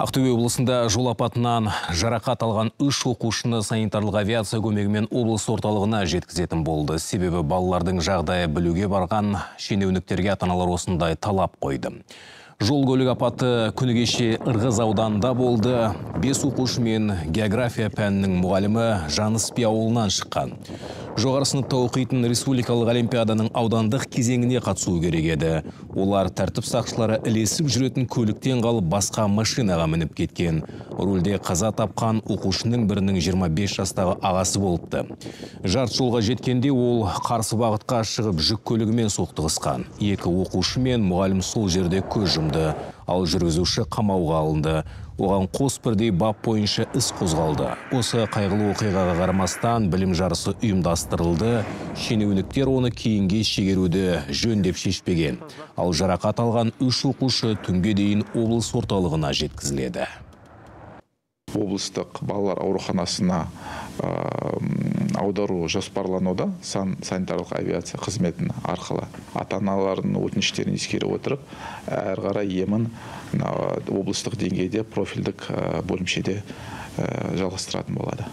Ақтөбе облысында жол апатынан жарақат алған 3 оқушыны санитарлық авиация көмегімен облыс орталығына жеткізетін болды. Себебі балалардың жағдайы білуге барған шенеуніктерге ата-аналар осындай талап қойды. Жол көлік апаты күні кеше Ырғыз ауданында болды. 5 оқушы мен география пәнінің мұғалімі Жаныспи ауылынан шыққан. Жоғары сыныпта оқитын республикалық олимпиаданың аудандық кезеңіне қатысу керек еді. Олар тәртіп сақшылары ілесіп жүретін көліктен қалып басқа машинаға мініп кеткен. Рөлде қаза тапқан оқушының бірінің 25 жастағы ағасы болыпты. Жарты жолға жеткенде ол қарсы бағытқа шығып жүк көлігімен соқтығысқан. 2 оқушы мен мұғалім сол жерде көз жұмды. Ал жүргізуші қамауға алынды. Оған қос бірдей бап бойынша іс қозғалды. Осы қайғылы оқиғаға қарамастан білім жарысы ұйымдастырылды. Шенеуніктер оны кейінге шегеруді жөн деп шешпеген. Ал жарақат алған 3 оқушы түнге дейін облыс орталығына жеткізіледі. Облыстық балалар ауруханасына аудару жоспарлануда санитарлық авиация қызметінің арқылы. Ата-аналардың өтініштерін ескере отырып, әрі қарай емін облыстық деңгейде профильдік бөлімшеде жалғастыратын болады.